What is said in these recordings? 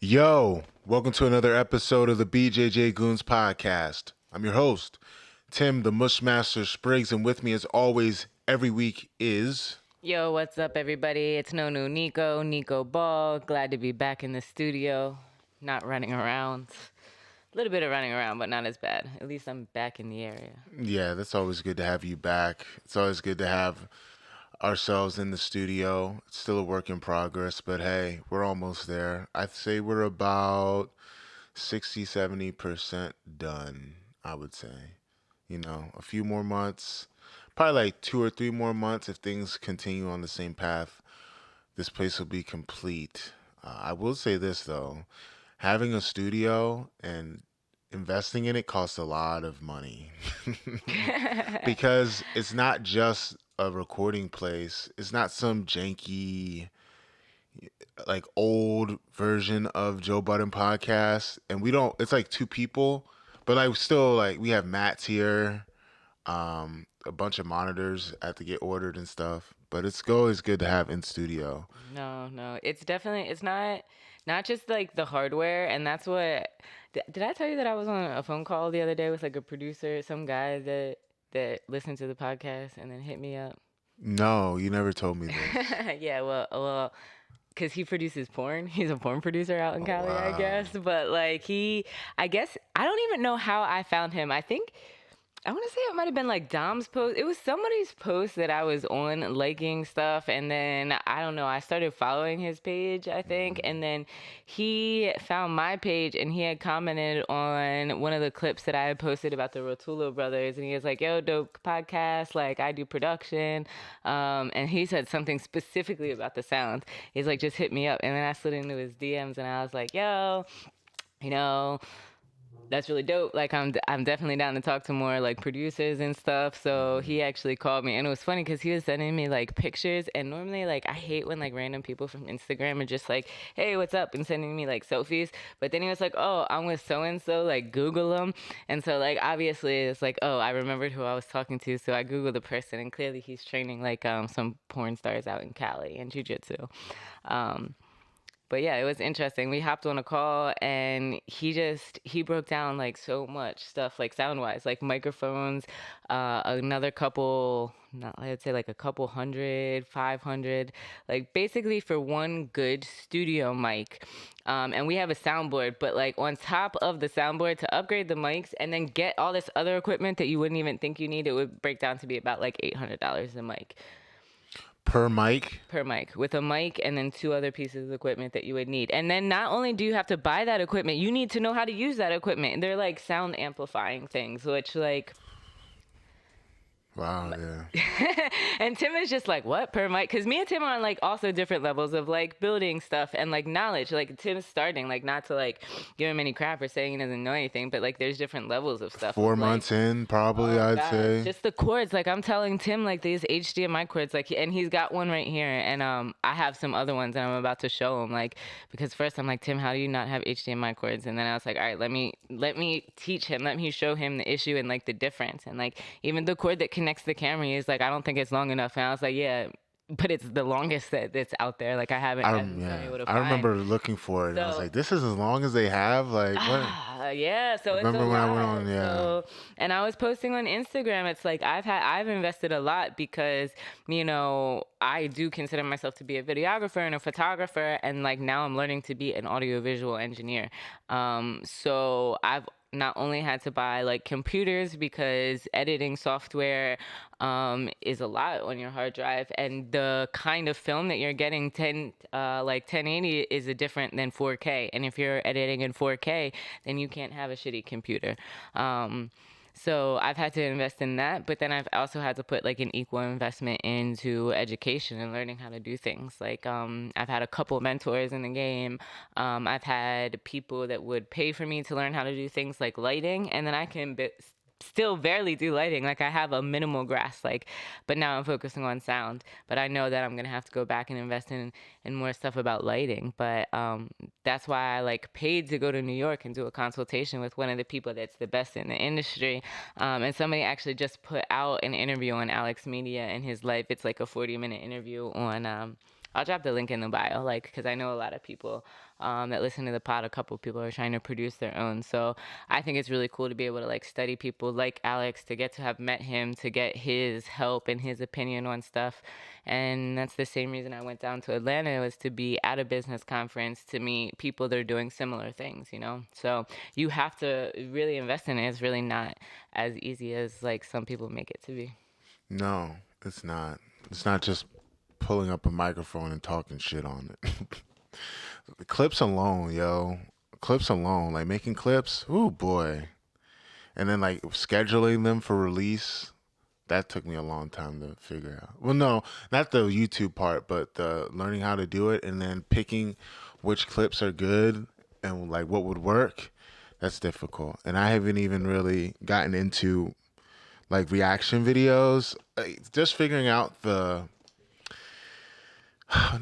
Yo, welcome to another episode of the Bjj Goons podcast. I'm your host, Tim the Mushmaster Spriggs, and with me as always every week is... Yo, what's up, everybody? It's Nico Ball. Glad to be back in the studio, not running around. A little bit of running around, but not as bad. At least I'm back in the area. Yeah, that's always good to have you back. It's always good to have ourselves in the studio. It's still a work in progress, but hey, we're almost there. I'd say we're about 60-70% done, I would say. A few more months, probably like 2 or 3 more months if things continue on the same path. This place will be complete. I will say this though, having a studio and investing in it costs a lot of money because it's not just a recording place. It's not some janky like old version of Joe Budden podcast, and we don't. It's like two people, but like still like we have mats here, a bunch of monitors have to get ordered and stuff. But it's always good to have in studio. No. It's not just like the hardware, and that's what. Did I tell you that I was on a phone call the other day with like a producer, some guy that listened to the podcast and then hit me up? No, you never told me this. Yeah, well, because he produces porn. He's a porn producer out in Oh Cali, I wow. guess. But like I guess I don't even know how I found him. I want to say it might have been like Dom's post. It was somebody's post that I was on liking stuff. And then I don't know, I started following his page, I think. And then he found my page and he had commented on one of the clips that I had posted about the Rotulo brothers. And he was like, yo, dope podcast. Like, I do production. And he said something specifically about the sound. He's like, just hit me up. And then I slid into his DMs and I was like, yo, you know, that's really dope. Like I'm definitely down to talk to more like producers and stuff. So he actually called me, and it was funny because he was sending me like pictures. And normally, like I hate when like random people from Instagram are just like, "Hey, what's up?" and sending me like selfies. But then he was like, "Oh, I'm with so and so. Like Google them." And so like obviously it's like, oh, I remembered who I was talking to, so I googled the person, and clearly he's training like some porn stars out in Cali in jujitsu. Um, but yeah, it was interesting. We hopped on a call and he broke down like so much stuff, like sound wise, like microphones, another couple, not I'd say like a couple hundred, 500, like basically for one good studio mic. And we have a soundboard, but like on top of the soundboard to upgrade the mics and then get all this other equipment that you wouldn't even think you need, it would break down to be about like $800 a mic Per mic? per mic with a mic and then two other pieces of equipment that you would need. And then not only do you have to buy that equipment, you need to know how to use that equipment. They're like sound amplifying things, which like Wow, yeah. and Tim is just like, what per mic? Because me and Tim are on like also different levels of like building stuff and like knowledge. Like Tim's starting, like not to like give him any crap or saying he doesn't know anything, but like there's different levels of stuff. Four Of like, months in, probably, oh I'd God, say. just the cords. Like I'm telling Tim, like these HDMI cords, like, and he's got one right here, and I have some other ones, and I'm about to show him, like, because first I'm like, Tim, how do you not have HDMI cords? And then I was like, all right, let me teach him, let me show him the issue and like the difference, and like even the cord that connects the camera is like, I don't think it's long enough, and I was like, yeah. But it's the longest that's out there. Like I haven't been Yeah. able to I find. remember looking for it, and I was So like, "This is as long as they have." Like, what? yeah, so it's a Remember when I went lot. on? Yeah. So, and I was posting on Instagram. It's like I've invested a lot because I do consider myself to be a videographer and a photographer, and like now I'm learning to be an audiovisual engineer. So I've not only had to buy like computers because editing software is a lot on your hard drive, and the kind of film that you're getting 1080 is a different than 4K, and if you're editing in 4K then you can't have a shitty computer. So I've had to invest in that, but then I've also had to put like an equal investment into education and learning how to do things. Like I've had a couple mentors in the game. I've had people that would pay for me to learn how to do things like lighting, and then I can still barely do lighting. Like I have a minimal grasp, like, but now I'm focusing on sound. But I know that I'm gonna have to go back and invest in more stuff about lighting. But that's why I like paid to go to New York and do a consultation with one of the people that's the best in the industry. And somebody actually just put out an interview on Alex Media and his life. It's like a 40-minute interview on I'll drop the link in the bio, like, because I know a lot of people that listen to the pod. A couple of people are trying to produce their own, so I think it's really cool to be able to like study people like Alex, to get to have met him, to get his help and his opinion on stuff. And that's the same reason I went down to Atlanta, was to be at a business conference to meet people that are doing similar things, you know. So you have to really invest in it. It's really not as easy as like some people make it to be. No, it's not. It's not just pulling up a microphone and talking shit on it. The clips alone, yo. Clips alone, like making clips. Ooh boy. And then like scheduling them for release. That took me a long time to figure out. Well, no, not the YouTube part, but the learning how to do it and then picking which clips are good and like what would work. That's difficult. And I haven't even really gotten into like reaction videos. Just figuring out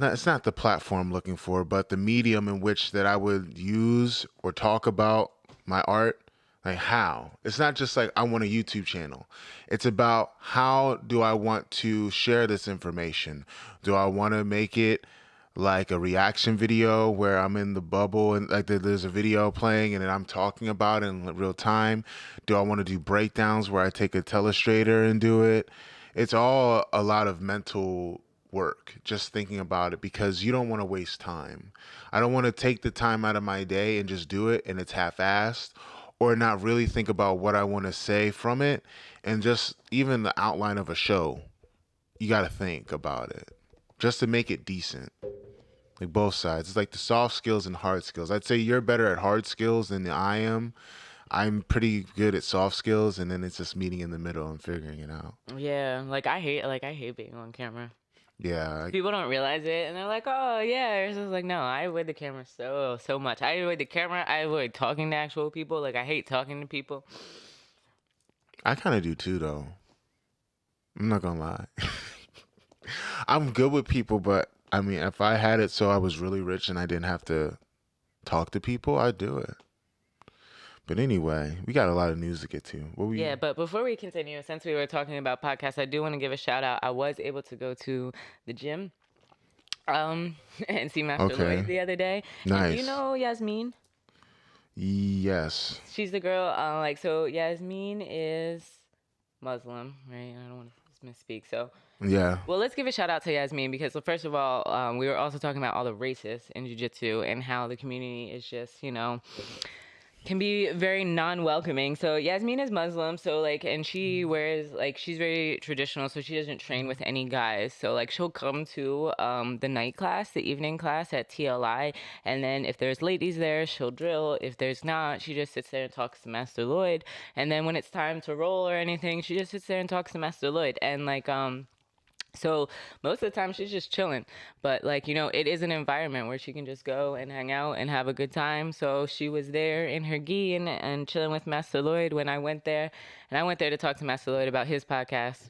it's not the platform I'm looking for, but the medium in which that I would use or talk about my art. Like how? It's not just like I want a YouTube channel. It's about how do I want to share this information? Do I want to make it like a reaction video where I'm in the bubble and like there's a video playing and then I'm talking about it in real time? Do I want to do breakdowns where I take a telestrator and do it? It's all a lot of mental work just thinking about it because you don't want to waste time. I don't want to take the time out of my day and just do it and it's half-assed or not really think about what I want to say from it and just even the outline of a show. You got to think about it just to make it decent. Like both sides. It's like the soft skills and hard skills. I'd say you're better at hard skills than I am. I'm pretty good at soft skills and then it's just meeting in the middle and figuring it out. Yeah, like I hate being on camera. Yeah, People don't realize it, and they're like, "Oh, yeah." It's just like, no, I avoid the camera so much. I avoid the camera. I avoid talking to actual people. Like, I hate talking to people. I kind of do too, though. I'm not gonna lie. I'm good with people, but I mean, if I had it so I was really rich and I didn't have to talk to people, I'd do it. But anyway, we got a lot of news to get to. Yeah, but before we continue, since we were talking about podcasts, I do want to give a shout out. I was able to go to the gym, and see Master Lloyd Okay, the other day. And do you nice. know Yasmin? Yes. She's the girl. So Yasmin is Muslim, right? I don't want to misspeak. So, Yeah. well, let's give a shout out to Yasmin because, well, first of all, we were also talking about all the racists in jiu-jitsu and how the community is just, can be very non-welcoming. So Yasmin is Muslim, so like, and she wears like, she's very traditional, so she doesn't train with any guys. So like, she'll come to the night class, the evening class at TLI, and then if there's ladies there, she'll drill. If there's not, she just sits there and talks to Master Lloyd. And then when it's time to roll or anything, she just sits there and talks to Master Lloyd. And like, so most of the time she's just chilling, but like, it is an environment where she can just go and hang out and have a good time. So she was there in her gi and chilling with Master Lloyd when I went there, and I went there to talk to Master Lloyd about his podcast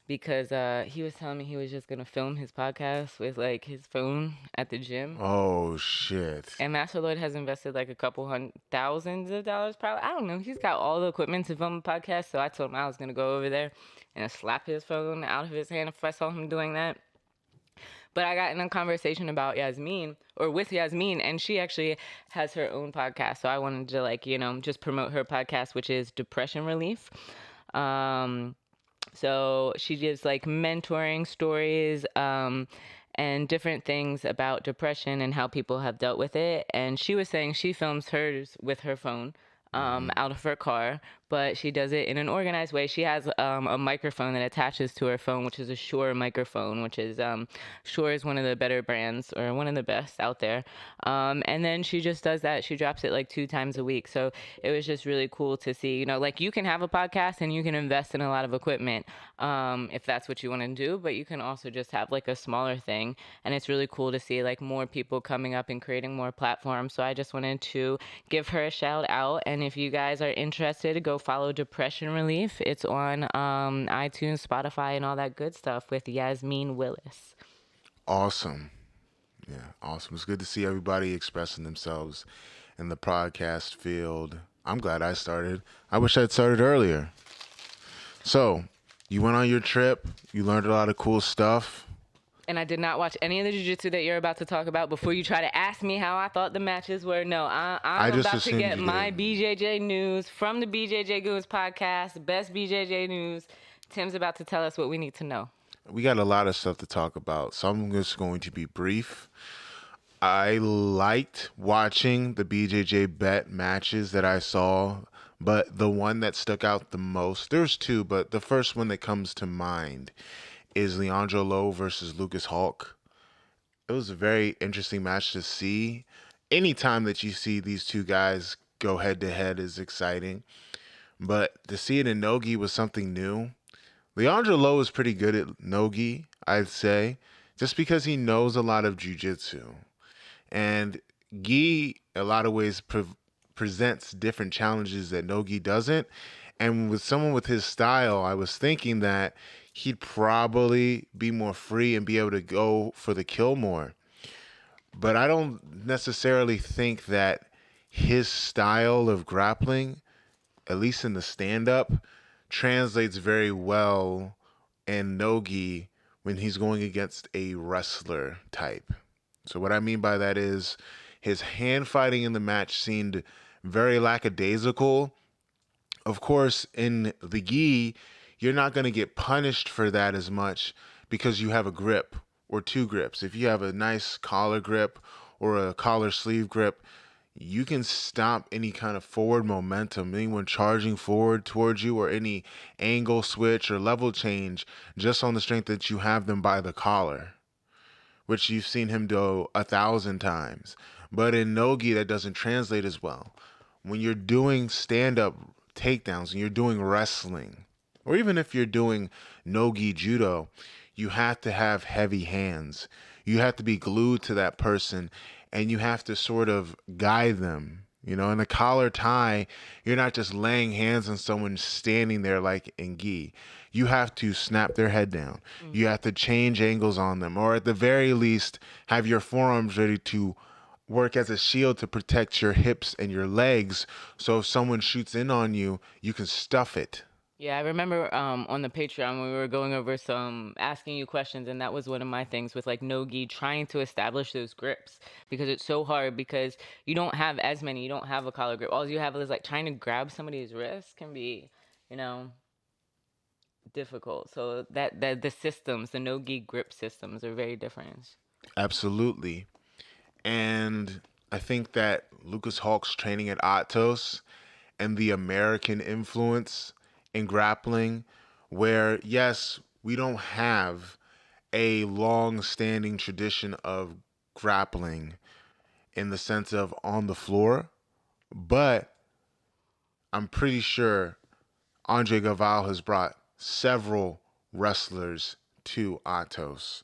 because he was telling me he was just gonna film his podcast with like his phone at the gym. Oh shit. And Master Lloyd has invested like a couple thousands of dollars, probably. I don't know. He's got all the equipment to film a podcast. So I told him I was going to go over there and slap his phone out of his hand if I saw him doing that. But I got in a conversation about Yasmin, or with Yasmin, and she actually has her own podcast. So I wanted to, like, just promote her podcast, which is Depression Relief. So she gives like mentoring stories, and different things about depression and how people have dealt with it. And she was saying she films hers with her phone, out of her car, but she does it in an organized way. She has a microphone that attaches to her phone, which is a Shure microphone, which is Shure is one of the better brands or one of the best out there. And then she just does that. She drops it like 2 times a week. So it was just really cool to see, like you can have a podcast and you can invest in a lot of equipment, if that's what you want to do, but you can also just have like a smaller thing. And it's really cool to see like more people coming up and creating more platforms. So I just wanted to give her a shout out. And if you guys are interested, go follow Depression Relief. It's on iTunes, Spotify, and all that good stuff with Yasmin Willis. Awesome. Yeah, awesome. It's good to see everybody expressing themselves in the podcast field. I'm glad I started. I wish I'd started earlier. So, you went on your trip. You learned a lot of cool stuff. And I did not watch any of the jiu-jitsu that you're about to talk about. Before you try to ask me how I thought the matches were, no, I'm I just about to assumed get you my did. BJJ news from the BJJ Goons podcast, best BJJ news. Tim's about to tell us what we need to know. We got a lot of stuff to talk about, so I'm just going to be brief. I liked watching the BJJ bet matches that I saw, but the one that stuck out the most, there's two, but the first one that comes to mind is Leandro Lo versus Lucas Hulk. It was a very interesting match to see. Anytime that you see these two guys go head to head is exciting, but to see it in Nogi was something new. Leandro Lo is pretty good at Nogi, I'd say, just because he knows a lot of jiu-jitsu. And Gi, a lot of ways, presents different challenges that Nogi doesn't. And with someone with his style, I was thinking that he'd probably be more free and be able to go for the kill more. But I don't necessarily think that his style of grappling, at least in the stand-up, translates very well in Nogi when he's going against a wrestler type. So what I mean by that is his hand fighting in the match seemed very lackadaisical. Of course, in the gi, you're not going to get punished for that as much because you have a grip or two grips. If you have a nice collar grip or a collar sleeve grip, you can stop any kind of forward momentum, anyone charging forward towards you or any angle switch or level change just on the strength that you have them by the collar, which you've seen him do 1,000 times. But in Nogi, that doesn't translate as well. When you're doing stand-up takedowns and you're doing wrestling, or even if you're doing Nogi judo, you have to have heavy hands. You have to be glued to that person and you have to sort of guide them. You know, in a collar tie, you're not just laying hands on someone standing there like in gi. You have to snap their head down. You have to change angles on them, or at the very least, have your forearms ready to work as a shield to protect your hips and your legs. So if someone shoots in on you, you can stuff it. Yeah, I remember on the Patreon when we were going over some asking you questions, and that was one of my things with like Nogi trying to establish those grips because it's so hard because you don't have as many, you don't have a collar grip. All you have is like trying to grab somebody's wrist can be, you know, difficult. So that the systems, the Nogi grip systems are very different. Absolutely. And I think that Lucas Hulk's training at Atos and the American influence in grappling, where, yes, we don't have a long standing tradition of grappling in the sense of on the floor, but I'm pretty sure Andre Galvao has brought several wrestlers to Atos.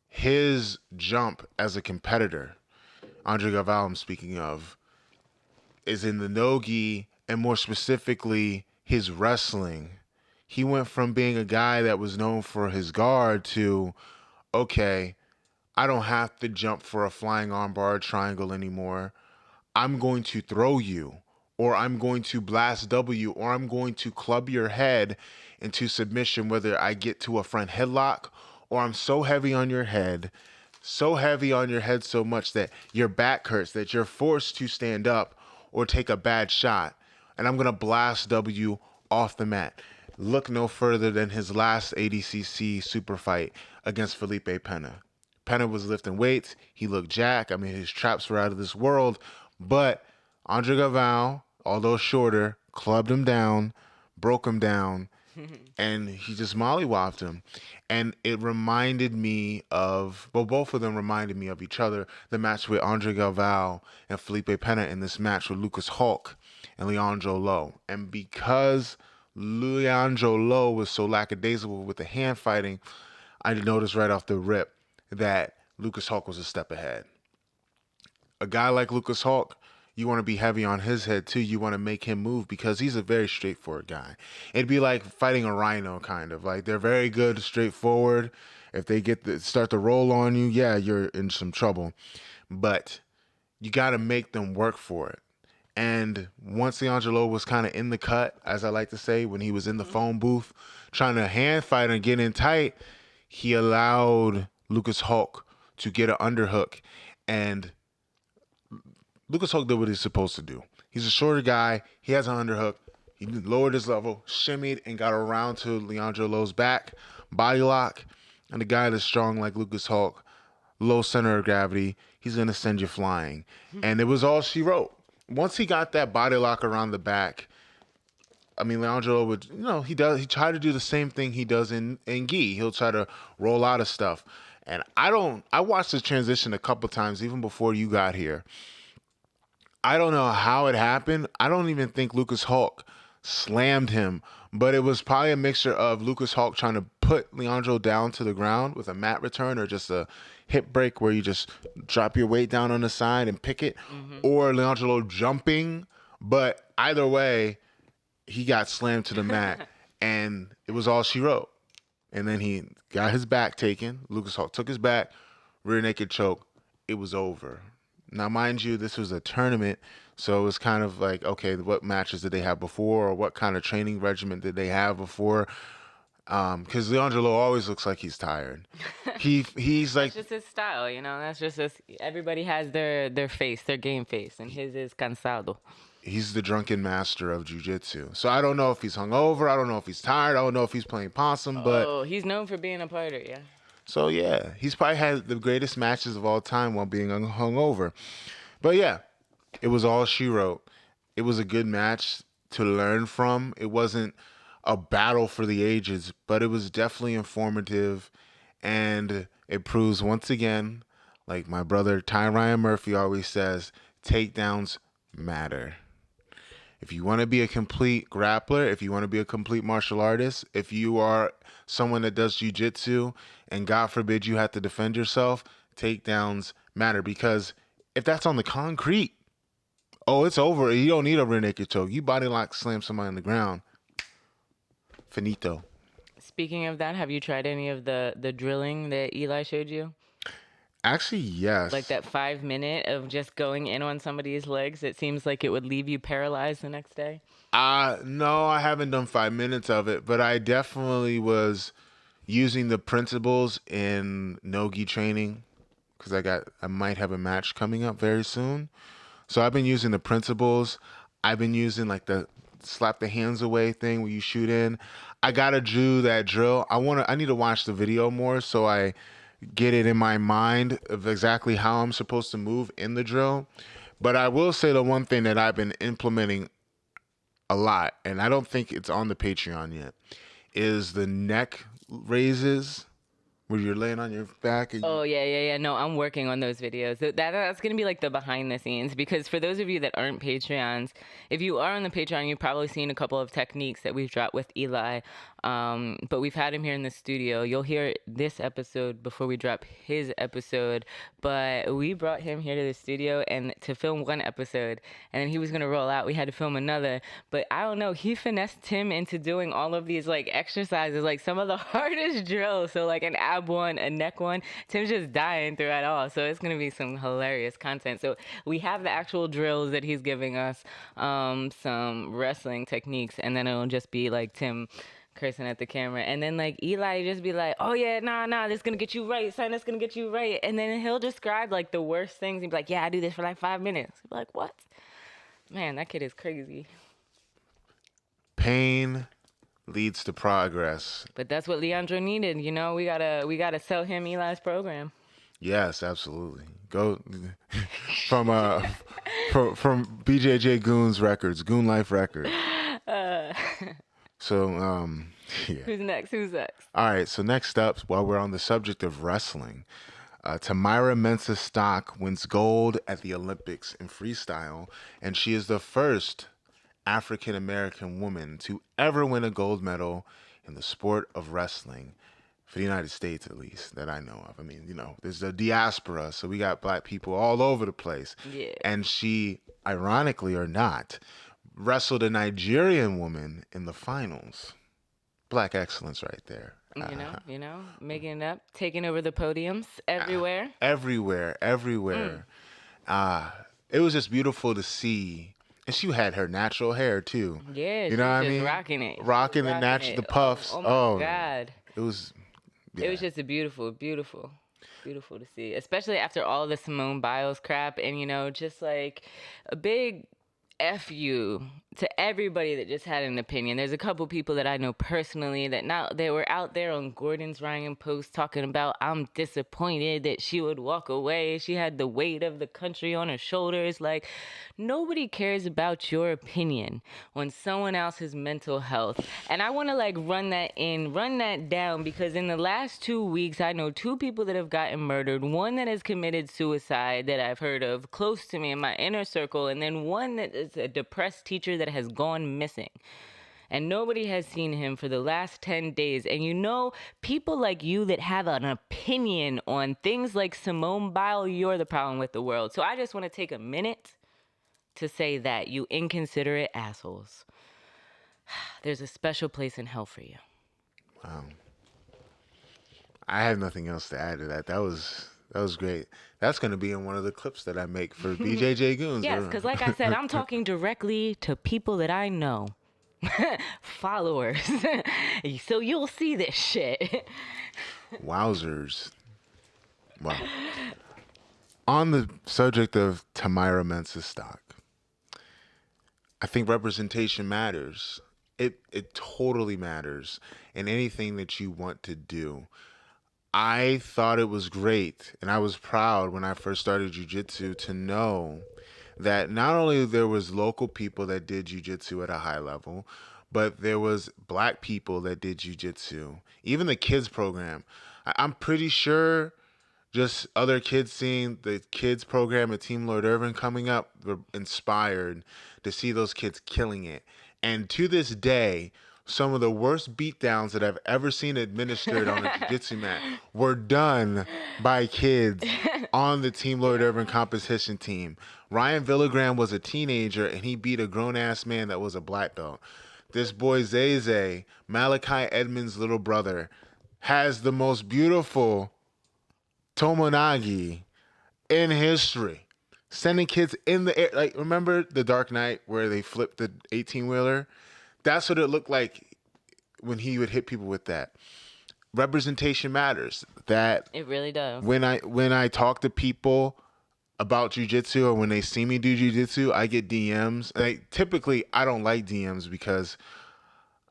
His jump as a competitor, Andre Galvao I'm speaking of, is in the Nogi and more specifically his wrestling. He went from being a guy that was known for his guard to, okay, I don't have to jump for a flying armbar triangle anymore. I'm going to throw you, or I'm going to blast W, or I'm going to club your head into submission, whether I get to a front headlock or I'm so heavy on your head, so much that your back hurts, that you're forced to stand up or take a bad shot. And I'm going to blast W off the mat. Look no further than his last ADCC super fight against Felipe Pena. Pena was lifting weights. He looked jacked. I mean, his traps were out of this world. But Andre Galvao, although shorter, clubbed him down, broke him down, and he just mollywopped him. And it reminded me of, well, both of them reminded me of each other, the match with Andre Galvao and Felipe Pena in this match with Lucas Hulk and Leandro Lo. And because Leandro Lo was so lackadaisical with the hand fighting, I noticed right off the rip that Lucas Hulk was a step ahead. A guy like Lucas Hulk, you want to be heavy on his head too. You want to make him move because he's a very straightforward guy. It'd be like fighting a rhino, kind of. Like, they're very good, straightforward. If they start to roll on you, yeah, you're in some trouble. But you got to make them work for it. And once Leandro was kind of in the cut, as I like to say, when he was in the phone booth trying to hand fight and get in tight, he allowed Lucas Hulk to get an underhook, and Lucas Hulk did what he's supposed to do. He's a shorter guy. He has an underhook. He lowered his level, shimmied, and got around to Leandro Lo's back, body lock, and the guy that's strong like Lucas Hulk, low center of gravity, he's going to send you flying. And it was all she wrote. Once he got that body lock around the back, I mean, Leandro would, he tried to do the same thing he does in Gi. He'll try to roll out of stuff. And I watched this transition a couple times, even before you got here. I don't know how it happened. I don't even think Lucas Hulk slammed him, but it was probably a mixture of Lucas Hulk trying to put Leandro down to the ground with a mat return or just a hip break where you just drop your weight down on the side and pick it, or Leandro jumping. But either way, he got slammed to the mat, and it was all she wrote. And then he got his back taken. Lucas Hulk took his back, rear naked choke. It was over. Now, mind you, this was a tournament, so it was kind of like, okay, what matches did they have before, or what kind of training regimen did they have before? Because Leandro always looks like he's tired. He's like, that's just his style, That's just everybody has their face, their game face, and his is cansado. He's the drunken master of jiu-jitsu. So I don't know if he's hungover. I don't know if he's tired. I don't know if he's playing possum, but he's known for being a parter, yeah. So yeah, he's probably had the greatest matches of all time while being hungover. But yeah, it was all she wrote. It was a good match to learn from. It wasn't a battle for the ages, but it was definitely informative, and it proves once again, like my brother Tyron Murphy always says, takedowns matter. If you want to be a complete grappler, if you want to be a complete martial artist, if you are someone that does jiu-jitsu and God forbid you have to defend yourself, takedowns matter, because if that's on the concrete, it's over. You don't need a rear naked choke. You body lock, slam somebody on the ground. Finito. Speaking of that, have you tried any of the drilling that Eli showed you? Actually, yes. Like that 5 minute of just going in on somebody's legs, it seems like it would leave you paralyzed the next day. No, I haven't done 5 minutes of it, but I definitely was using the principles in no-gi training, because I might have a match coming up very soon. So I've been using the principles. I've been using like the slap the hands away thing where you shoot in. I gotta do that drill. I need to watch the video more so I get it in my mind of exactly how I'm supposed to move in the drill. But I will say the one thing that I've been implementing a lot, and I don't think it's on the Patreon yet, is the neck raises where you're laying on your back. And yeah. No, I'm working on those videos. That's going to be like the behind the scenes, because for those of you that aren't Patreons, if you are on the Patreon, you've probably seen a couple of techniques that we've dropped with Eli. But we've had him here in the studio. You'll hear this episode before we drop his episode. But we brought him here to the studio and to film one episode, and then he was going to roll out. We had to film another. But I don't know, he finessed Tim into doing all of these like exercises, like some of the hardest drills. So like an ab one, a neck one. Tim's just dying through it all. So it's going to be some hilarious content. So we have the actual drills that he's giving us, some wrestling techniques, and then it'll just be like Tim cursing at the camera, and then like Eli just be like, oh yeah, nah, this gonna get you right, son, that's gonna get you right. And then he'll describe like the worst things. He'd be like, yeah, I do this for like 5 minutes. He'd be like, what? Man, that kid is crazy. Pain leads to progress. But that's what Leandro needed. We gotta sell him Eli's program. Yes, absolutely. Go from Bjj Goons Records, Goon Life Records. So, yeah. Who's next? All right, so next up, while we're on the subject of wrestling, Tamyra Mensah Stock wins gold at the Olympics in freestyle, and she is the first African-American woman to ever win a gold medal in the sport of wrestling, for the United States at least, that I know of. I mean, there's the diaspora, so we got black people all over the place. Yeah. And she, ironically or not, wrestled a Nigerian woman in the finals. Black excellence right there. Making it up, taking over the podiums everywhere. Everywhere. It was just beautiful to see. And she had her natural hair too. Yeah, you know what I mean? Rocking it. Rocking the natural, the puffs. Oh my God. It was. Yeah. It was just a beautiful, beautiful. Beautiful to see, especially after all the Simone Biles crap, and just like a big F you to everybody that just had an opinion. There's a couple people that I know personally that now they were out there on Gordon's Ryan post talking about, I'm disappointed that she would walk away. She had the weight of the country on her shoulders. Like, nobody cares about your opinion on someone else's mental health. And I want to like run that down, because in the last 2 weeks, I know two people that have gotten murdered, one that has committed suicide that I've heard of close to me in my inner circle, and then one that is a depressed teacher that has gone missing. And nobody has seen him for the last 10 days. And people like you that have an opinion on things like Simone Biles, you're the problem with the world. So I just want to take a minute to say that, you inconsiderate assholes. There's a special place in hell for you. Wow. I have nothing else to add to that. That was great. That's going to be in one of the clips that I make for Bjj Goons. Yes, because like I said, I'm talking directly to people that I know. Followers. So you'll see this shit. Wowzers. Wow. On the subject of Tamyra Mensah stock, I think representation matters. It totally matters in anything that you want to do. I thought it was great, and I was proud when I first started jiu-jitsu to know that not only there was local people that did jiu-jitsu at a high level, but there was black people that did jiu-jitsu. Even the kids program. I'm pretty sure just other kids seeing the kids program at Team Lord Irvin coming up were inspired to see those kids killing it. And to this day, some of the worst beatdowns that I've ever seen administered on a jiu-jitsu mat were done by kids on the Team Lord Irvin competition team. Ryan Villagrán was a teenager, and he beat a grown-ass man that was a black belt. This boy Zay, Malachi Edmonds' little brother, has the most beautiful Tomonagi in history. Sending kids in the air. Like, remember The Dark Knight where they flipped the 18-wheeler? That's what it looked like when he would hit people with that. Representation matters. That It really does. when I talk to people about jiu-jitsu, or when they see me do jiu-jitsu, I get DMs. Like, typically, I don't like DMs because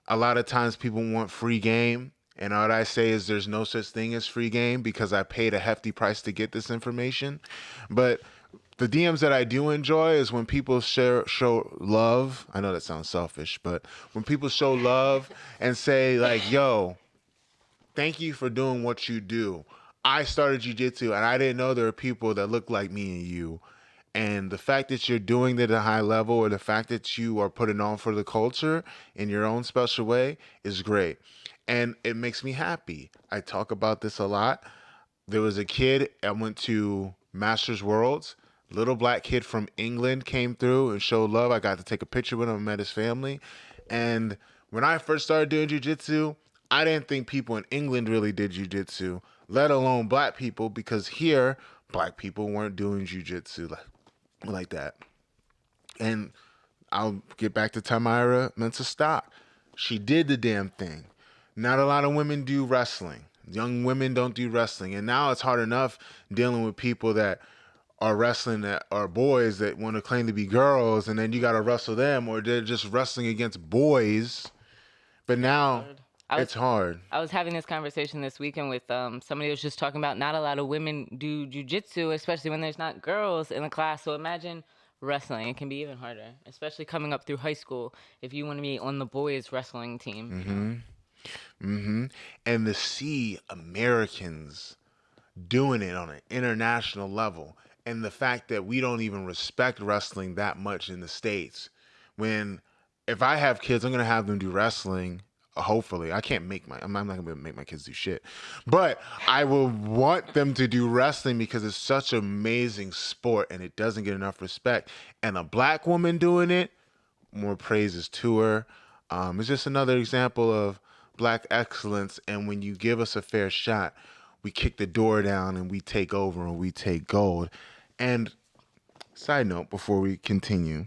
a lot of times people want free game. And what I say is there's no such thing as free game because I paid a hefty price to get this information. But the DMs that I do enjoy is when people show love. I know that sounds selfish, but when people show love and say like, yo, thank you for doing what you do. I started jiu-jitsu and I didn't know there were people that look like me and you. And the fact that you're doing it at a high level, or the fact that you are putting on for the culture in your own special way, is great. And it makes me happy. I talk about this a lot. There was a kid, I went to Masters Worlds. Little black kid from England came through and showed love. I got to take a picture with him and met his family. And when I first started doing jiu-jitsu, I didn't think people in England really did jiu-jitsu, let alone black people, because here, black people weren't doing jiu-jitsu like that. And I'll get back to Tamyra Mensah stock. She did the damn thing. Not a lot of women do wrestling. Young women don't do wrestling. And now it's hard enough dealing with people that are wrestling that are boys that want to claim to be girls, and then you got to wrestle them, or they're just wrestling against boys. But now it's hard. I was having this conversation this weekend with somebody who was just talking about not a lot of women do jiu-jitsu, especially when there's not girls in the class. So imagine wrestling. It can be even harder, especially coming up through high school if you want to be on the boys wrestling team. And to see Americans doing it on an international level, and the fact that we don't even respect wrestling that much in the States. When, if I have kids, I'm going to have them do wrestling. Hopefully. I'm not going to make my kids do shit. But I will want them to do wrestling because it's such an amazing sport and it doesn't get enough respect. And a black woman doing it, more praises to her. It's just another example of black excellence. And when you give us a fair shot, we kick the door down and we take over and we take gold. And side note before we continue,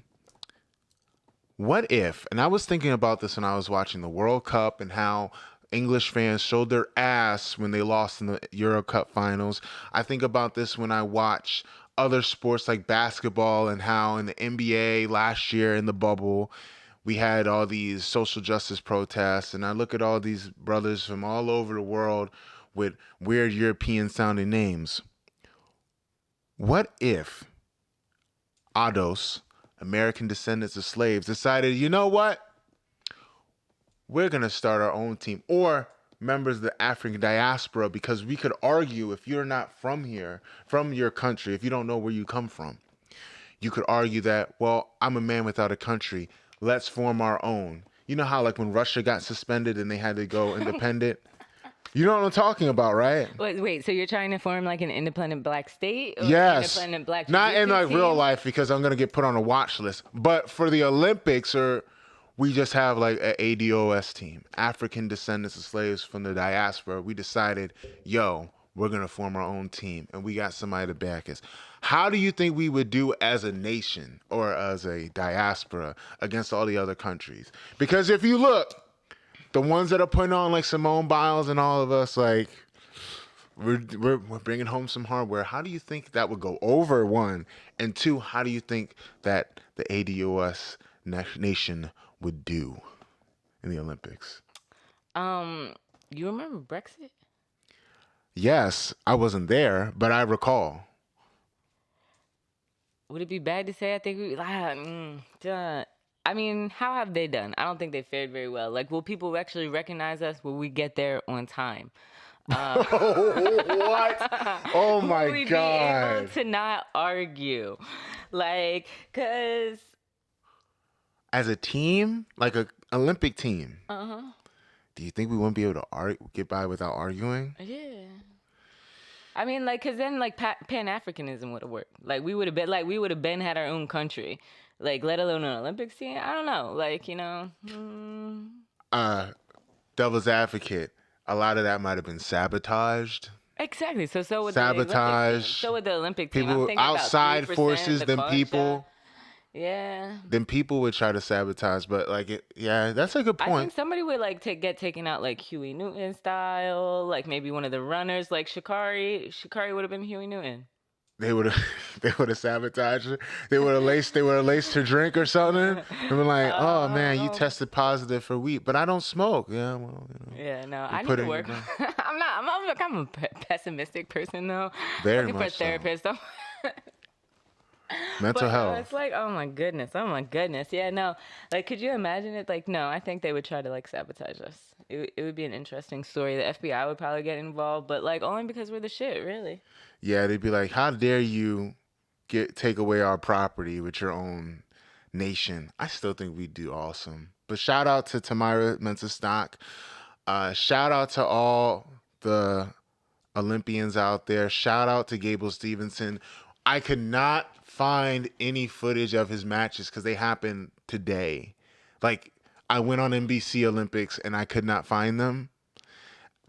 what if, and I was thinking about this when I was watching the World Cup and how English fans showed their ass when they lost in the Euro Cup finals. I think about this when I watch other sports like basketball and how in the NBA last year in the bubble, we had all these social justice protests. And I look at all these brothers from all over the world with weird European sounding names. What if Ados, American descendants of slaves, decided, you know what? We're going to start our own team, or members of the African diaspora, because we could argue if you're not from here, from your country, if you don't know where you come from, you could argue that, well, I'm a man without a country. Let's form our own. You know how like when Russia got suspended and they had to go independent? You know what I'm talking about, right? Wait, so you're trying to form like an independent black state? Or Yes. An independent black not in like team? real life because I'm going to get put on a watch list. But for the Olympics, or we just have like an ADOS team, African descendants of slaves from the diaspora. We decided, yo, we're going to form our own team and we got somebody to back us. How do you think we would do as a nation or as a diaspora against all the other countries? Because if you look, the ones that are putting on like Simone Biles and all of us, like we're bringing home some hardware. How do you think that would go over, one? And two, how do you think that the ADOS nation would do in the Olympics? You remember Brexit? Yes, I wasn't there, but I recall. Would it be bad to say? I think I mean, how have they done? I don't think they fared very well. Like, will people actually recognize us? Will we get there on time? What? Oh my will we God. be able to not argue? Like, cause as a team, like a Olympic team, do you think we wouldn't be able to get by without arguing? Yeah. I mean, like, cause then like Pan-Africanism would have worked. Like we would have been had our own country. Like, let alone an Olympics team. I don't know. Like, you know. Devil's advocate. A lot of that might have been sabotaged. Exactly. So with sabotage. So with the Olympic team, people I'm thinking outside about forces than people. Yeah. Then people would try to sabotage, but like, that's a good point. I think somebody would like get taken out like Huey Newton style, like maybe one of the runners, like Sha'Carri. Sha'Carri would have been Huey Newton. They would have sabotaged her. They would have laced her drink or something. And been like, oh man, you tested positive for weed, but I don't smoke. Yeah, well, Yeah, no, I need to work. I'm a pessimistic person though. Very looking much for a therapist. So. Mental health. It's like, oh my goodness. Yeah, no. Like, could you imagine it? Like, no, I think they would try to like sabotage us. It would be an interesting story. The FBI would probably get involved, but like only because we're the shit, really. Yeah, they'd be like, how dare you take away our property with your own nation? I still think we'd do awesome. But shout out to Tamyra Mensah stock. Shout out to all the Olympians out there. Shout out to Gable Stevenson. I could not find any footage of his matches because they happened today. Like, I went on NBC Olympics and I could not find them.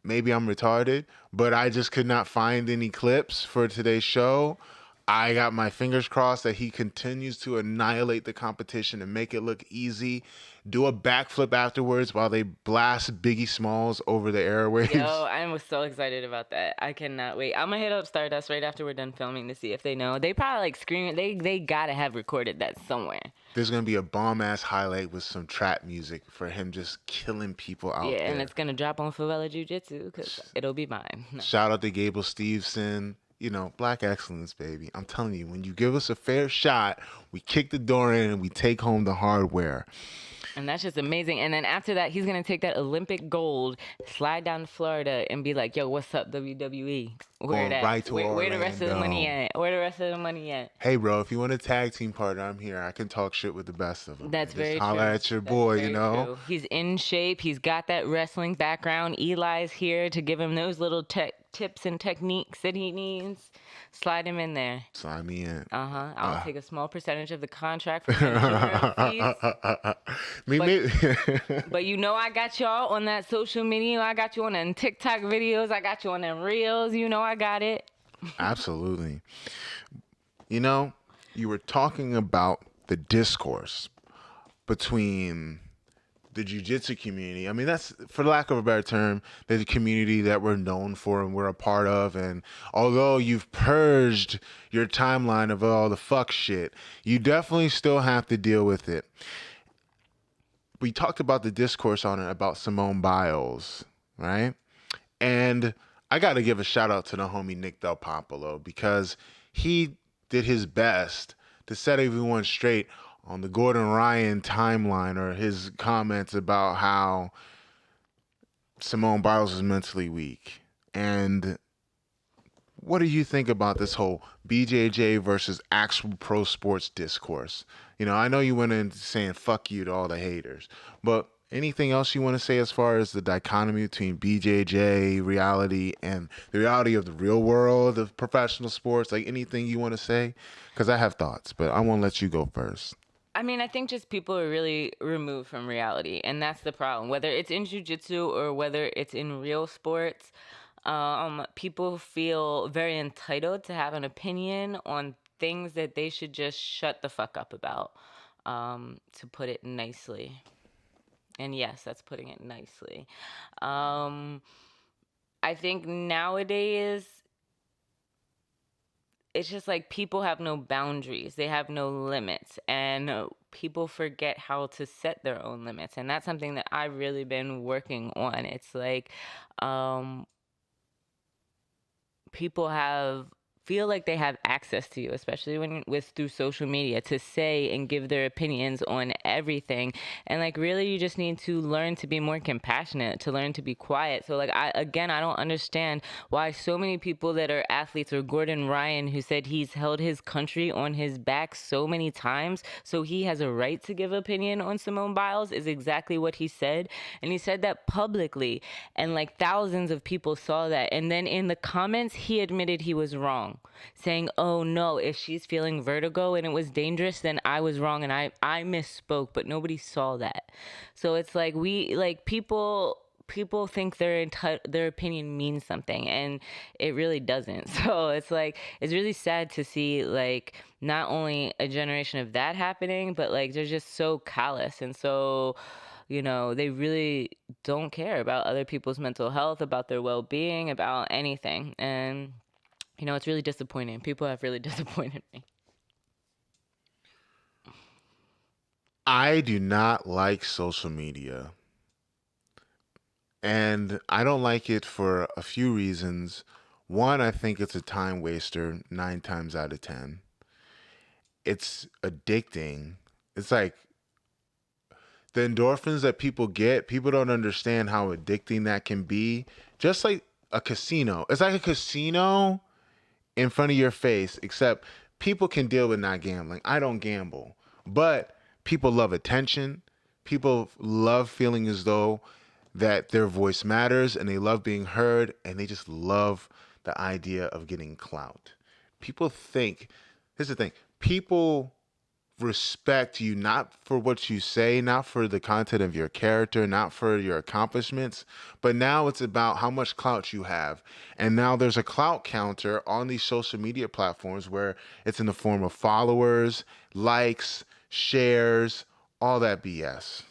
Maybe I'm retarded, but I just could not find any clips for today's show. I got my fingers crossed that he continues to annihilate the competition and make it look easy. Do a backflip afterwards while they blast Biggie Smalls over the airwaves. Yo, I'm so excited about that. I cannot wait. I'm gonna hit up Stardust right after we're done filming to see if they know. They probably like screaming. They gotta have recorded that somewhere. There's gonna be a bomb ass highlight with some trap music for him just killing people out there. Yeah, and it's gonna drop on Favela Jiu-Jitsu because it'll be mine. No. Shout out to Gable Stevenson. You know, black excellence, baby. I'm telling you, when you give us a fair shot, we kick the door in and we take home the hardware. And that's just amazing. And then after that, he's going to take that Olympic gold, slide down to Florida, and be like, yo, what's up, WWE? Where the rest of the money at? Where the rest of the money at? Hey, bro, if you want a tag team partner, I'm here. I can talk shit with the best of them. That's very true. Holler at your boy, you know? True. He's in shape. He's got that wrestling background. Eli's here to give him those little tips and techniques that he needs. Slide him in there. Slide me in. I'll take a small percentage of the contract for insurance fees. But you know I got y'all on that social media. I got you on them TikTok videos. I got you on them reels. You know I got it. Absolutely. You know, you were talking about the discourse between the jiu-jitsu community. I mean, that's, for lack of a better term, the community that we're known for and we're a part of. And although you've purged your timeline of all the fuck shit, you definitely still have to deal with it. We talked about the discourse on it about Simone Biles, right? And I got to give a shout out to the homie Nick Del Popolo, because he did his best to set everyone straight on the Gordon Ryan timeline, or his comments about how Simone Biles is mentally weak. And what do you think about this whole BJJ versus actual pro sports discourse? You know, I know you went in saying fuck you to all the haters, but anything else you want to say as far as the dichotomy between BJJ reality and the reality of the real world of professional sports? Like, anything you want to say? Because I have thoughts, but I want to let you go first. I mean, I think just people are really removed from reality, and that's the problem. Whether it's in jujitsu or whether it's in real sports, people feel very entitled to have an opinion on things that they should just shut the fuck up about, to put it nicely. And yes, that's putting it nicely. Um, I think nowadays it's just like people have no boundaries, they have no limits, and people forget how to set their own limits. And that's something that I've really been working on. It's like, um, people have feel like they have access to you, especially when with through social media, to say and give their opinions on everything. And like, really, you just need to learn to be more compassionate, to learn to be quiet. So like, I don't understand why so many people that are athletes, or Gordon Ryan, who said he's held his country on his back so many times, so he has a right to give opinion on Simone Biles, is exactly what he said. And he said that publicly, and like thousands of people saw that. And then in the comments, he admitted he was wrong, saying, oh no, if she's feeling vertigo and it was dangerous, then I was wrong and I misspoke, but nobody saw that. So it's like, people think their opinion means something, and it really doesn't. So it's like, it's really sad to see, like, not only a generation of that happening, but like, they're just so callous, and so, they really don't care about other people's mental health, about their well-being, about anything. And it's really disappointing. People have really disappointed me. I do not like social media. And I don't like it for a few reasons. One, I think it's a time waster 9 times out of 10. It's addicting. It's like the endorphins that people get, people don't understand how addicting that can be. Just like a casino. It's like a casino in front of your face, except people can deal with not gambling. I don't gamble. But people love attention. People love feeling as though that their voice matters, and they love being heard, and they just love the idea of getting clout. People think, here's the thing, people respect you not for what you say, not for the content of your character, not for your accomplishments, but now it's about how much clout you have. And now there's a clout counter on these social media platforms where it's in the form of followers, likes, shares, all that BS.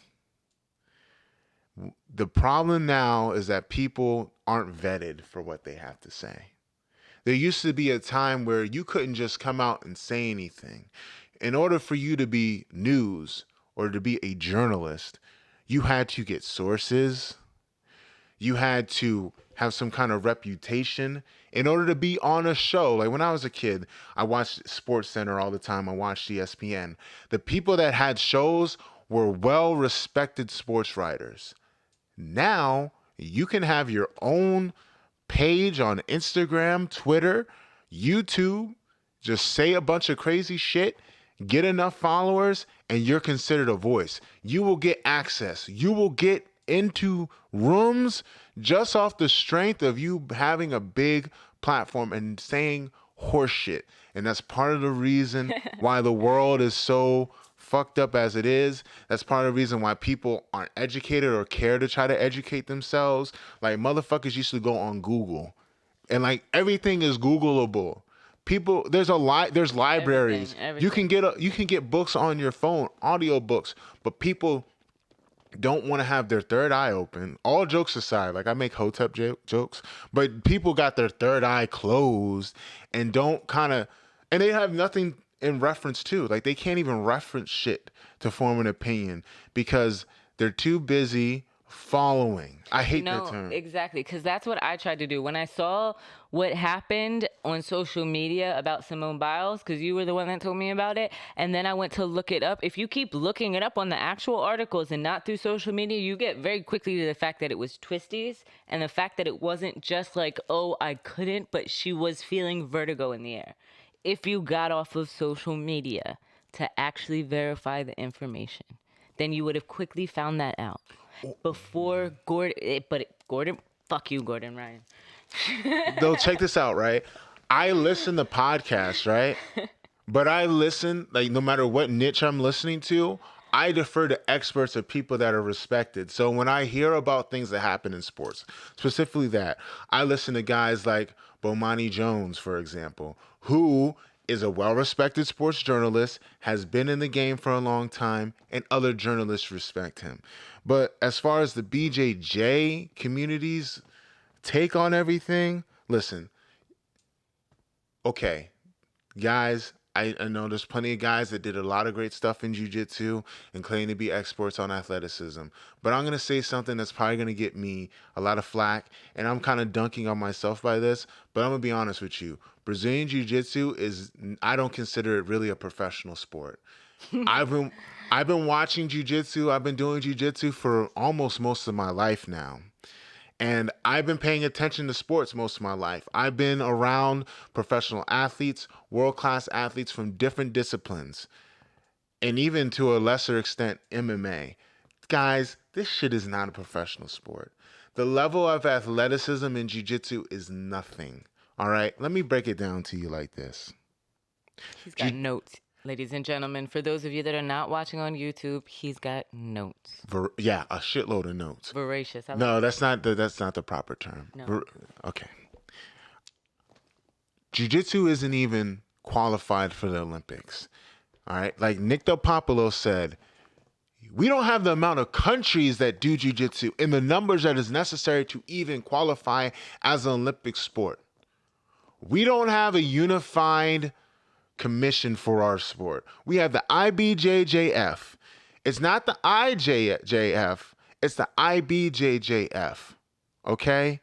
The problem now is that people aren't vetted for what they have to say. There used to be a time where you couldn't just come out and say anything. In order for you to be news or to be a journalist, you had to get sources. You had to have some kind of reputation in order to be on a show. Like when I was a kid, I watched Sports Center all the time. I watched ESPN. The people that had shows were well-respected sports writers. Now, you can have your own page on Instagram, Twitter, YouTube, just say a bunch of crazy shit, get enough followers, and you're considered a voice. You will get access. You will get into rooms just off the strength of you having a big platform and saying horseshit. And that's part of the reason why the world is so fucked up as it is. That's part of the reason why people aren't educated or care to try to educate themselves. Like, motherfuckers used to go on Google, and like everything is Googleable. People, there's libraries. Everything. You can get books on your phone, audio books, but people don't want to have their third eye open. All jokes aside, like I make hotep jokes, but people got their third eye closed and don't kind of, and they have nothing in reference to. Like they can't even reference shit to form an opinion because they're too busy following. I hate that term. Exactly, because that's what I tried to do when I saw what happened on social media about Simone Biles, because you were the one that told me about it, and then I went to look it up. If you keep looking it up on the actual articles and not through social media, you get very quickly to the fact that it was twisties, and the fact that it wasn't just like, oh, I couldn't, but she was feeling vertigo in the air. If you got off of social media to actually verify the information, then you would have quickly found that out before Gordon, fuck you, Gordon Ryan. Though, check this out, right? I listen to podcasts, right? But I listen, like, no matter what niche I'm listening to, I defer to experts or people that are respected. So when I hear about things that happen in sports, specifically that, I listen to guys like Bomani Jones, for example, who is a well-respected sports journalist, has been in the game for a long time, and other journalists respect him. But as far as the BJJ community's take on everything, listen, okay, guys, I know there's plenty of guys that did a lot of great stuff in jiu-jitsu and claim to be experts on athleticism. But I'm going to say something that's probably going to get me a lot of flack, and I'm kind of dunking on myself by this, but I'm going to be honest with you. Brazilian jiu-jitsu I don't consider it really a professional sport. I've been watching jiu-jitsu. I've been doing jiu-jitsu for almost most of my life now. And I've been paying attention to sports most of my life. I've been around professional athletes, world-class athletes from different disciplines, and even to a lesser extent, MMA. Guys, this shit is not a professional sport. The level of athleticism in jiu-jitsu is nothing. All right? Let me break it down to you like this. He's got notes. Ladies and gentlemen, for those of you that are not watching on YouTube, he's got notes. Yeah, a shitload of notes. Voracious. No, that's not the proper term. No. Okay. Jiu-jitsu isn't even qualified for the Olympics. All right? Like Nick Popolo said, we don't have the amount of countries that do jiu-jitsu in the numbers that is necessary to even qualify as an Olympic sport. We don't have a unified commission for our sport. We have the IBJJF. It's not the IJJF. It's the IBJJF. Okay?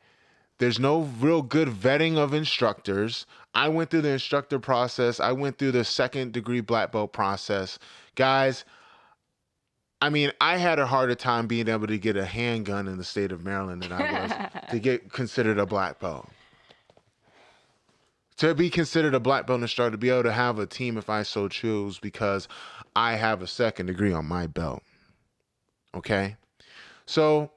There's no real good vetting of instructors. I went through the instructor process. I went through the second degree black belt process. Guys, I mean, I had a harder time being able to get a handgun in the state of Maryland than I was to get considered a black belt. To be considered a black belt instructor, to be able to have a team if I so choose, because I have a second degree on my belt. Okay? So,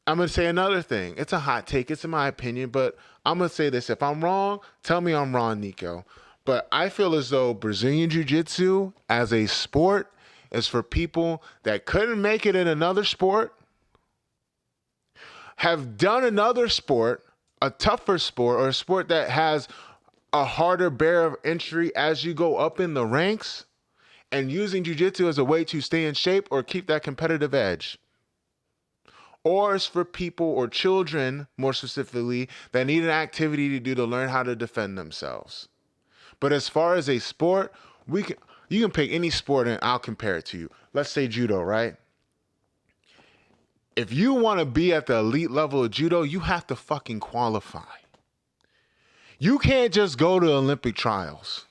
I'm going to say another thing. It's a hot take. It's in my opinion, but I'm going to say this. If I'm wrong, tell me I'm wrong, Nico. But I feel as though Brazilian Jiu-Jitsu as a sport is for people that couldn't make it in another sport, have done another sport, a tougher sport, or a sport that has a harder barrier of entry as you go up in the ranks, and using jiu-jitsu as a way to stay in shape or keep that competitive edge. Or it's for people or children, more specifically, that need an activity to do to learn how to defend themselves. But as far as a sport, you can pick any sport and I'll compare it to you. Let's say judo, right? If you want to be at the elite level of judo, you have to fucking qualify. You can't just go to Olympic trials,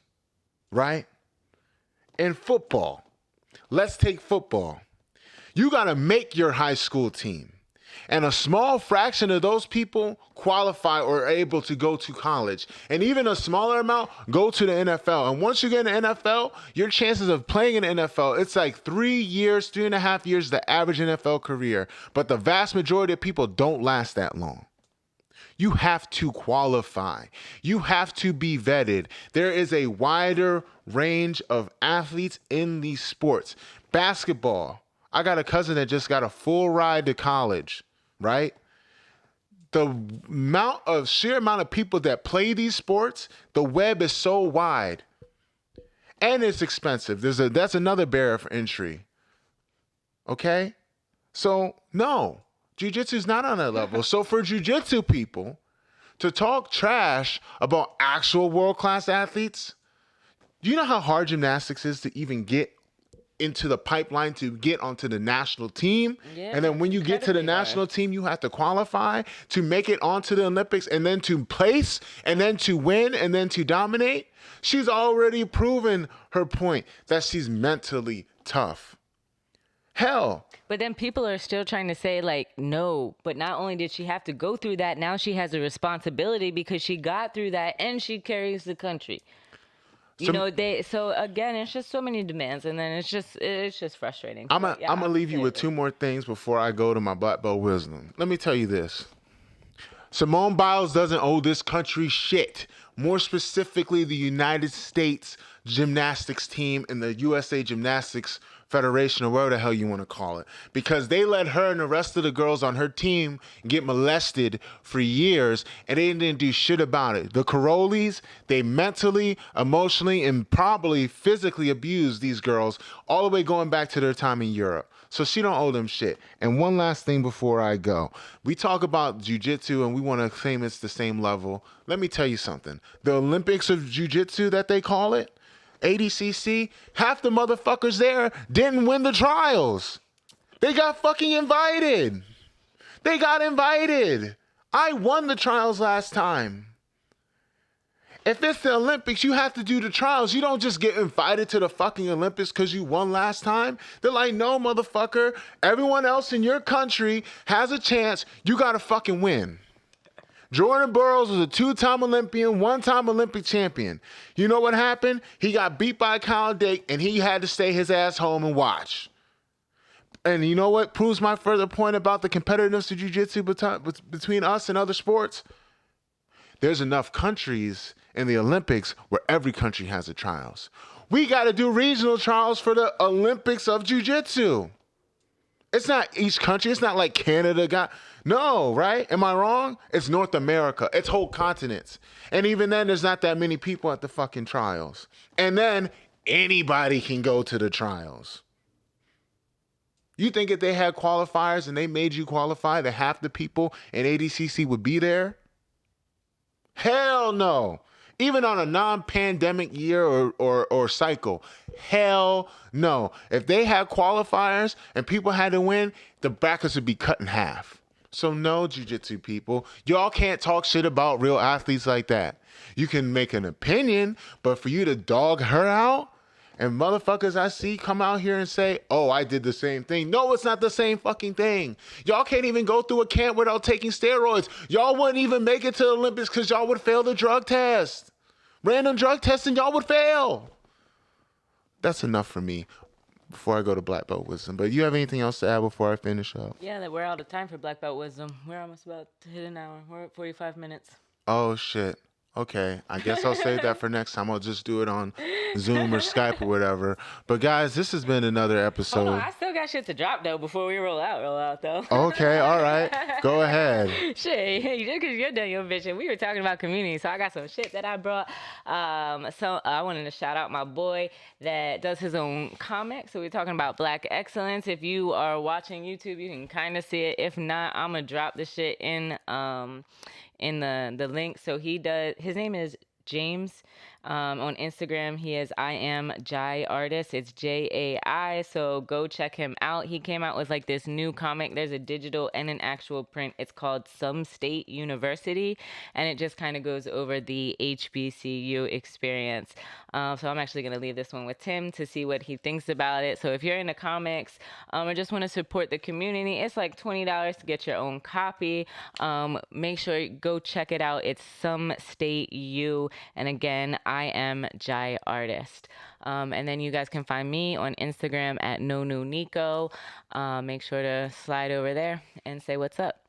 right? In football, let's take football. You got to make your high school team. And a small fraction of those people qualify or are able to go to college. And even a smaller amount go to the NFL. And once you get in the NFL, your chances of playing in the NFL, it's like 3.5 years, the average NFL career. But the vast majority of people don't last that long. You have to qualify. You have to be vetted. There is a wider range of athletes in these sports. Basketball. I got a cousin that just got a full ride to college, right? The sheer amount of people that play these sports, the web is so wide. And it's expensive. That's another barrier for entry. Okay? So, no, jiu-jitsu's not on that level. So for jiu-jitsu people to talk trash about actual world-class athletes, do you know how hard gymnastics is to even get into the pipeline to get onto the national team? Yeah, and then when you get to the national team, you have to qualify to make it onto the Olympics and then to place and then to win and then to dominate. She's already proven her point that she's mentally tough. Hell. But then people are still trying to say, like, no, but not only did she have to go through that, now she has a responsibility because she got through that and she carries the country. So again, it's just so many demands, and then it's just frustrating. I'm gonna leave you with two more things before I go to my black belt wisdom. Let me tell you this. Simone Biles doesn't owe this country shit. More specifically, the United States gymnastics team and the USA Gymnastics Federation, or whatever the hell you want to call it, because they let her and the rest of the girls on her team get molested for years and they didn't do shit about it. The Carolis, they mentally, emotionally, and probably physically abused these girls all the way going back to their time in Europe. So she don't owe them shit. And one last thing before I go. We talk about jiu-jitsu and we want to claim it's the same level. Let me tell you something. The Olympics of jiu-jitsu that they call it, ADCC, half the motherfuckers there didn't win the trials. They got fucking invited. They got invited. I won the trials last time. If it's the Olympics, you have to do the trials. You don't just get invited to the fucking Olympics because you won last time. They're like, no, motherfucker. Everyone else in your country has a chance. You got to fucking win. Jordan Burroughs was a two-time Olympian, one-time Olympic champion. You know what happened? He got beat by Kyle Dake, and he had to stay his ass home and watch. And you know what proves my further point about the competitiveness of jiu-jitsu between us and other sports? There's enough countries in the Olympics where every country has the trials. We got to do regional trials for the Olympics of jiu-jitsu. It's not each country. It's not like Canada got... No, right? Am I wrong? It's North America. It's whole continents. And even then, there's not that many people at the fucking trials. And then anybody can go to the trials. You think if they had qualifiers and they made you qualify, that half the people in ADCC would be there? Hell no. Even on a non-pandemic year or cycle. Hell no. If they had qualifiers and people had to win, the brackets would be cut in half. So no, jiu-jitsu people, y'all can't talk shit about real athletes like that. You can make an opinion, but for you to dog her out, and motherfuckers I see come out here and say, oh, I did the same thing. No, it's not the same fucking thing. Y'all can't even go through a camp without taking steroids. Y'all wouldn't even make it to the Olympics because y'all would fail the drug test. Random drug testing, y'all would fail. That's enough for me before I go to Black Belt Wisdom. But you have anything else to add before I finish up? Yeah, that we're out of time for Black Belt Wisdom. We're almost about to hit an hour. We're at 45 minutes. Oh, shit. Okay, I guess I'll save that for next time. I'll just do it on Zoom or Skype or whatever. But guys, this has been another episode. Hold on, I still got shit to drop though before we roll out though. Okay, all right. Go ahead. Shit, just because you're done your bitching. We were talking about community, so I got some shit that I brought. So I wanted to shout out my boy that does his own comic. So we're talking about Black excellence. If you are watching YouTube, you can kind of see it. If not, I'm gonna drop the shit in the link. So he does, his name is James. On Instagram, he is I am Jai Artist. It's Jai. So go check him out. He came out with like this new comic. There's a digital and an actual print. It's called Some State University, and it just kind of goes over the HBCU experience. So I'm actually gonna leave this one with Tim to see what he thinks about it. So if you're into comics or just want to support the community, it's like $20 to get your own copy. Make sure you go check it out. It's Some State U, and again, I am Jai Artist. And then you guys can find me on Instagram at NoNewNico. Make sure to slide over there and say what's up.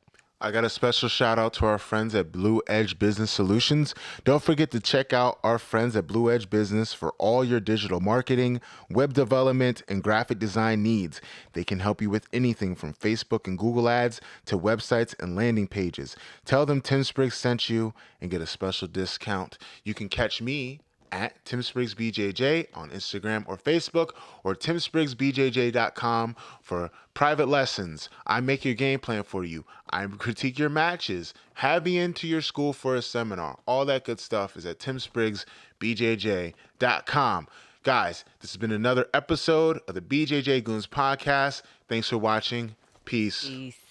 I got a special shout out to our friends at Blue Edge Business Solutions. Don't forget to check out our friends at Blue Edge Business for all your digital marketing, web development, and graphic design needs. They can help you with anything from Facebook and Google ads to websites and landing pages. Tell them Tim Spriggs sent you and get a special discount. You can catch me at Tim Spriggs BJJ on Instagram or Facebook, or timspriggsbjj.com for private lessons. I make your game plan for you. I critique your matches. Have me into your school for a seminar. All that good stuff is at timspriggsbjj.com. Guys, this has been another episode of the BJJ Goons podcast. Thanks for watching. Peace. Peace.